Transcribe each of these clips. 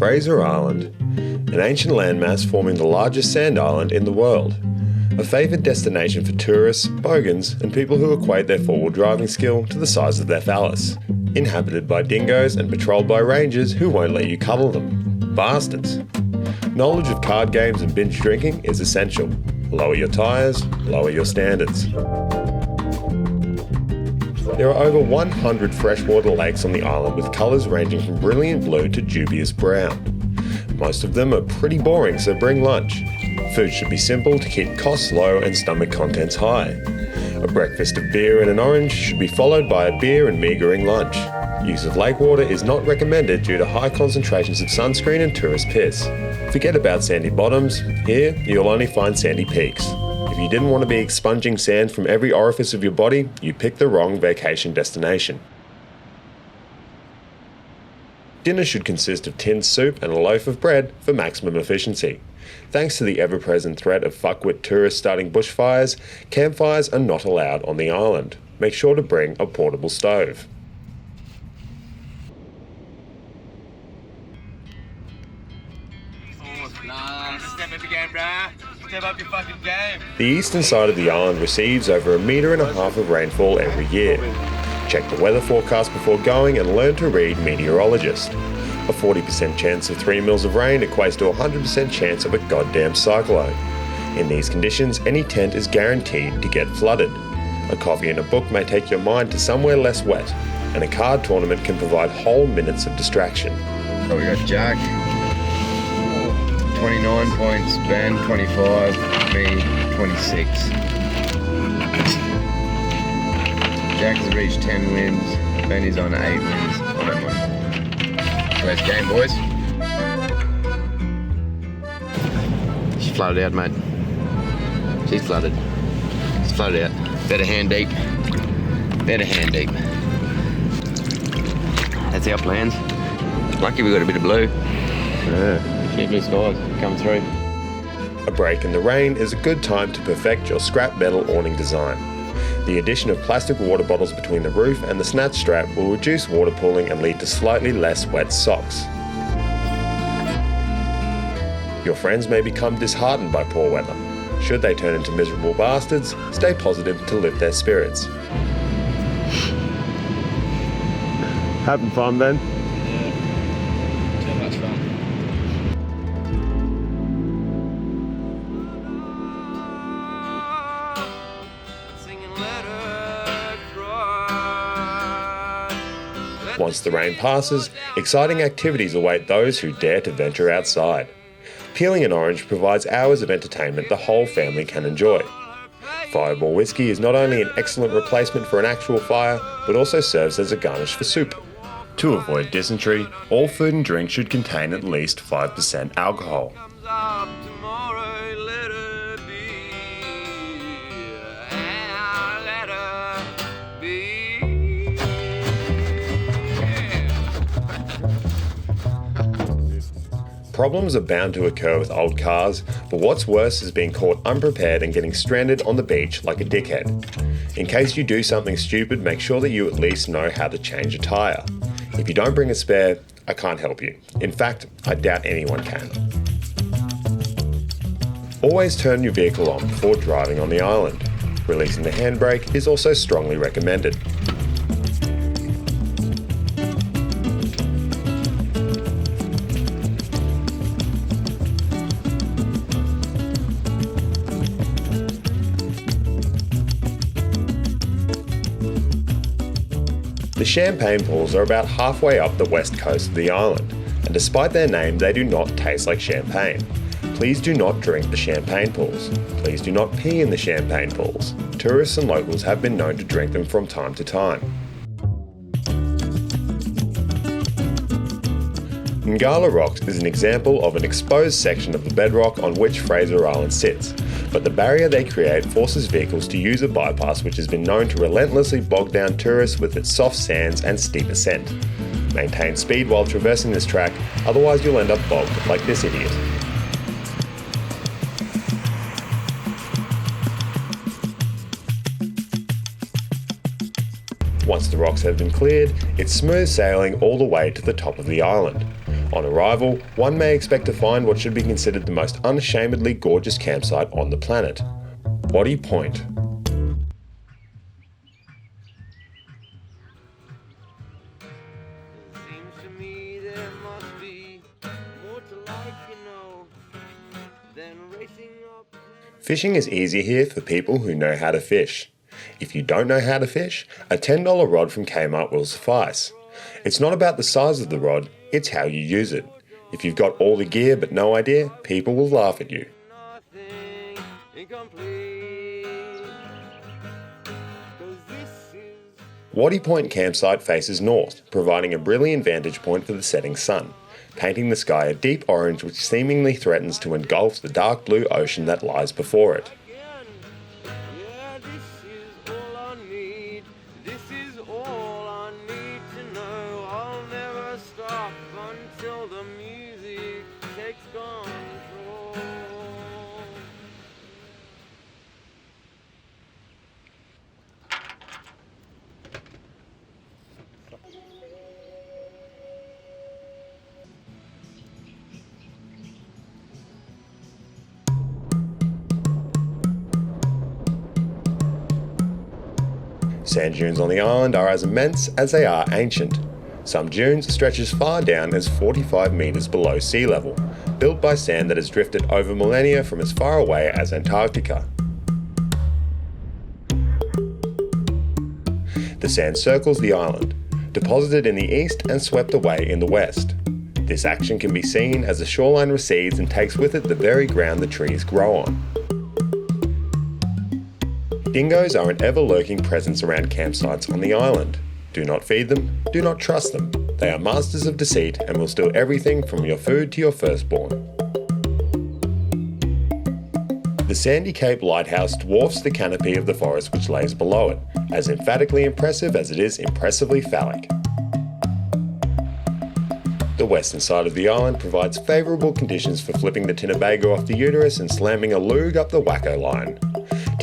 Fraser Island, an ancient landmass forming the largest sand island in the world. A favoured destination for tourists, bogans, and people who equate their four-wheel driving skill to the size of their phallus. Inhabited by dingoes and patrolled by rangers who won't let you cuddle them. Bastards. Knowledge of card games and binge drinking is essential. Lower your tyres, lower your standards. There are over 100 freshwater lakes on the island with colours ranging from brilliant blue to dubious brown. Most of them are pretty boring, so bring lunch. Food should be simple to keep costs low and stomach contents high. A breakfast of beer and an orange should be followed by a beer and meagering lunch. Use of lake water is not recommended due to high concentrations of sunscreen and tourist piss. Forget about sandy bottoms. Here, you'll only find sandy peaks. If you didn't want to be expunging sand from every orifice of your body, you picked the wrong vacation destination. Dinner should consist of tinned soup and a loaf of bread for maximum efficiency. Thanks to the ever-present threat of fuckwit tourists starting bushfires, campfires are not allowed on the island. Make sure to bring a portable stove. The eastern side of the island receives over 1.5 meters of rainfall every year. Check the weather forecast before going and learn to read meteorologist. A 40% chance of 3 mils of rain equates to a 100% chance of a goddamn cyclone. In these conditions, any tent is guaranteed to get flooded. A coffee and a book may take your mind to somewhere less wet, and a card tournament can provide whole minutes of distraction. Oh, we got Jack. 29 points, Ben 25, me 26. Jack has reached 10 wins, Ben is on 8 wins on that one. Let's game, boys. She's flooded out, mate. She's flooded. She's flooded out. Better hand deep. Better hand deep. That's our plans. Lucky we got a bit of blue. Yeah. Clear blue skies come through. A break in the rain is a good time to perfect your scrap metal awning design. The addition of plastic water bottles between the roof and the snatch strap will reduce water pooling and lead to slightly less wet socks. Your friends may become disheartened by poor weather. Should they turn into miserable bastards, stay positive to lift their spirits. Having fun, Ben? Yeah. Too much fun. Once the rain passes, exciting activities await those who dare to venture outside. Peeling an orange provides hours of entertainment the whole family can enjoy. Fireball whiskey is not only an excellent replacement for an actual fire, but also serves as a garnish for soup. To avoid dysentery, all food and drink should contain at least 5% alcohol. Problems are bound to occur with old cars, but what's worse is being caught unprepared and getting stranded on the beach like a dickhead. In case you do something stupid, make sure that you at least know how to change a tyre. If you don't bring a spare, I can't help you. In fact, I doubt anyone can. Always turn your vehicle on before driving on the island. Releasing the handbrake is also strongly recommended. The champagne pools are about halfway up the west coast of the island, and despite their name, they do not taste like champagne. Please do not drink the champagne pools. Please do not pee in the champagne pools. Tourists and locals have been known to drink them from time to time. Ngala Rocks is an example of an exposed section of the bedrock on which Fraser Island sits, but the barrier they create forces vehicles to use a bypass which has been known to relentlessly bog down tourists with its soft sands and steep ascent. Maintain speed while traversing this track, otherwise you'll end up bogged like this idiot. Once the rocks have been cleared, it's smooth sailing all the way to the top of the island. On arrival, one may expect to find what should be considered the most unashamedly gorgeous campsite on the planet, Waddy Point. Fishing is easier here for people who know how to fish. If you don't know how to fish, a $10 rod from Kmart will suffice. It's not about the size of the rod, it's how you use it. If you've got all the gear but no idea, people will laugh at you. Waddy Point campsite faces north, providing a brilliant vantage point for the setting sun, painting the sky a deep orange which seemingly threatens to engulf the dark blue ocean that lies before it. Sand dunes on the island are as immense as they are ancient. Some dunes stretch as far down as 45 metres below sea level, built by sand that has drifted over millennia from as far away as Antarctica. The sand circles the island, deposited in the east and swept away in the west. This action can be seen as the shoreline recedes and takes with it the very ground the trees grow on. Dingoes are an ever-lurking presence around campsites on the island. Do not feed them, do not trust them. They are masters of deceit and will steal everything from your food to your firstborn. The Sandy Cape Lighthouse dwarfs the canopy of the forest which lays below it, as emphatically impressive as it is impressively phallic. The western side of the island provides favourable conditions for flipping the Tinnebago off the uterus and slamming a lug up the Wacko line.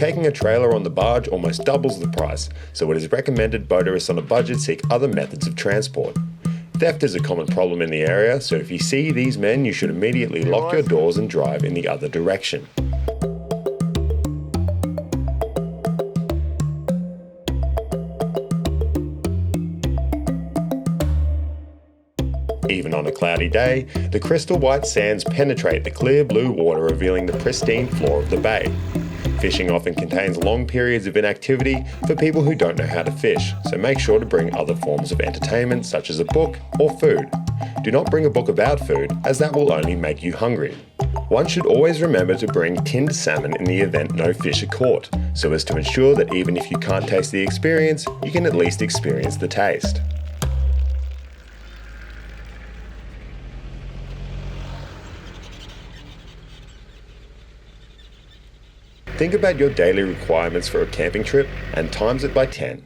Taking a trailer on the barge almost doubles the price, so it is recommended motorists on a budget seek other methods of transport. Theft is a common problem in the area, so if you see these men, you should immediately lock your doors and drive in the other direction. Even on a cloudy day, the crystal white sands penetrate the clear blue water, revealing the pristine floor of the bay. Fishing often contains long periods of inactivity for people who don't know how to fish, so make sure to bring other forms of entertainment such as a book or food. Do not bring a book about food, as that will only make you hungry. One should always remember to bring tinned salmon in the event no fish are caught, so as to ensure that even if you can't taste the experience, you can at least experience the taste. Think about your daily requirements for a camping trip and times it by 10.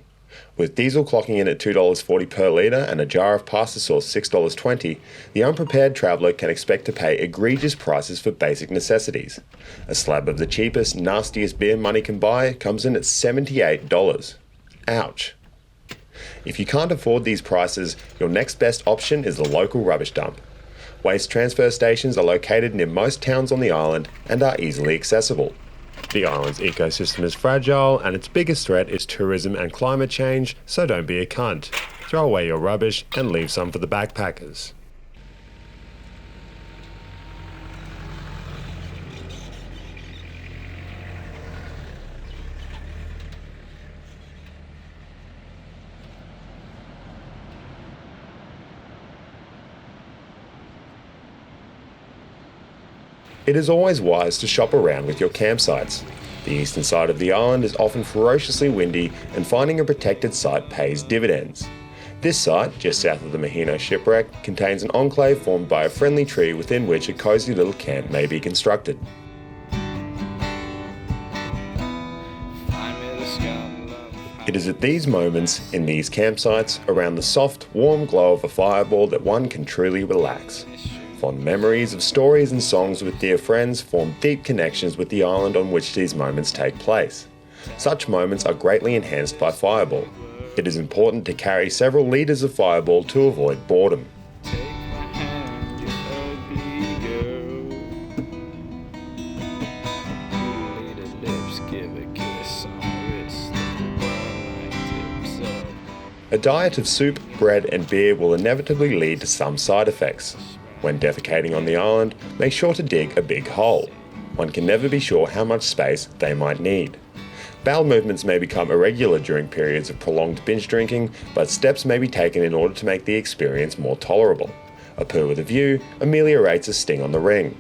With diesel clocking in at $2.40 per litre and a jar of pasta sauce $6.20, the unprepared traveller can expect to pay egregious prices for basic necessities. A slab of the cheapest, nastiest beer money can buy comes in at $78. Ouch. If you can't afford these prices, your next best option is the local rubbish dump. Waste transfer stations are located near most towns on the island and are easily accessible. The island's ecosystem is fragile and its biggest threat is tourism and climate change, so don't be a cunt. Throw away your rubbish and leave some for the backpackers. It is always wise to shop around with your campsites. The eastern side of the island is often ferociously windy, and finding a protected site pays dividends. This site, just south of the Maheno shipwreck, contains an enclave formed by a friendly tree within which a cosy little camp may be constructed. It is at these moments, in these campsites, around the soft, warm glow of a fireball that one can truly relax. Fond memories of stories and songs with dear friends form deep connections with the island on which these moments take place. Such moments are greatly enhanced by Fireball. It is important to carry several litres of Fireball to avoid boredom. A diet of soup, bread and beer will inevitably lead to some side effects. When defecating on the island, make sure to dig a big hole. One can never be sure how much space they might need. Bowel movements may become irregular during periods of prolonged binge drinking, but steps may be taken in order to make the experience more tolerable. A poo with a view ameliorates a sting on the ring.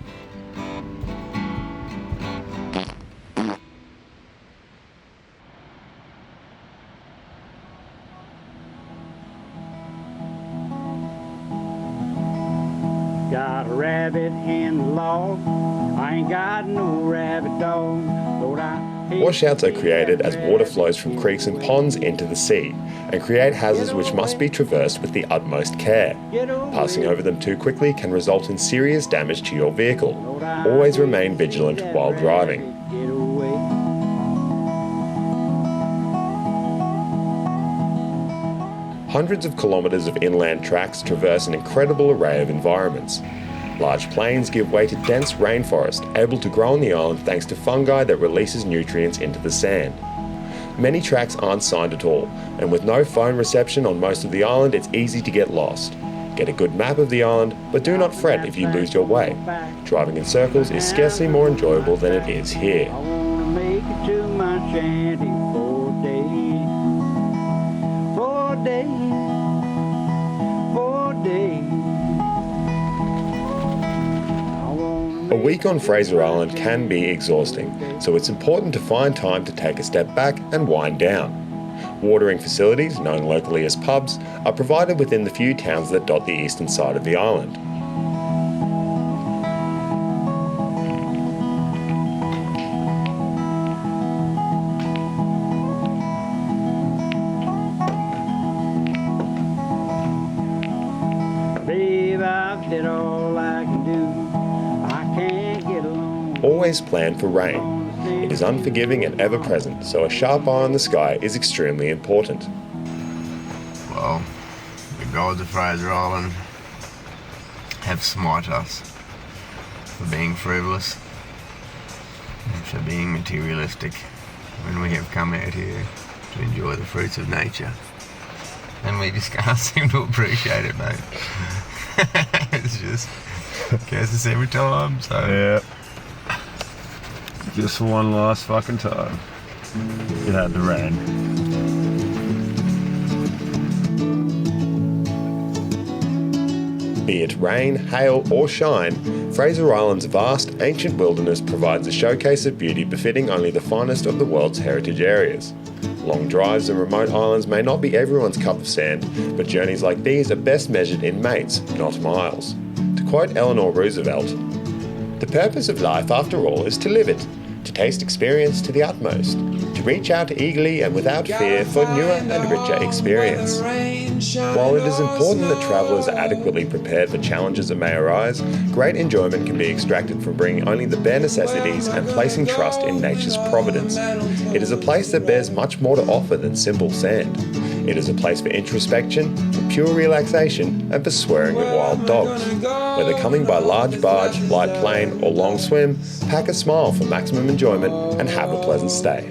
Got a rabbit in the log. I ain't got no rabbit dog. Lord, I hate Washouts are created as water flows from creeks and ponds into the sea and create hazards which must be traversed with the utmost care. Passing over them too quickly can result in serious damage to your vehicle. Always remain vigilant while driving. Get away. Hundreds of kilometres of inland tracks traverse an incredible array of environments. Large plains give way to dense rainforest, able to grow on the island thanks to fungi that releases nutrients into the sand. Many tracks aren't signed at all, and with no phone reception on most of the island, it's easy to get lost. Get a good map of the island, but do not fret if you lose your way. Driving in circles is scarcely more enjoyable than it is here. I wanna make it to my shanty for a day. For a day. For a day. A week on Fraser Island can be exhausting, so it's important to find time to take a step back and wind down. Watering facilities, known locally as pubs, are provided within the few towns that dot the eastern side of the island. Babe, I've did all I can do. I can't get along. Always plan for rain. It is unforgiving and ever present, so a sharp eye on the sky is extremely important. Well, the gods of Fraser Island have smite us for being frivolous and for being materialistic when we have come out here to enjoy the fruits of nature. And we just can't seem to appreciate it, mate. It's just gets us every time, so. Yeah. Just for one last fucking time. It had to rain. Be it rain, hail or shine, Fraser Island's vast, ancient wilderness provides a showcase of beauty befitting only the finest of the world's heritage areas. Long drives and remote islands may not be everyone's cup of sand, but journeys like these are best measured in mates, not miles. To quote Eleanor Roosevelt, "The purpose of life, after all, is to live it, to taste experience to the utmost, to reach out eagerly and without fear for newer and richer experience." While it is important that travellers are adequately prepared for challenges that may arise, great enjoyment can be extracted from bringing only the bare necessities and placing trust in nature's providence. It is a place that bears much more to offer than simple sand. It is a place for introspection, for pure relaxation, and for swearing at wild dogs. Whether coming by large barge, light plane, or long swim, pack a smile for maximum enjoyment and have a pleasant stay.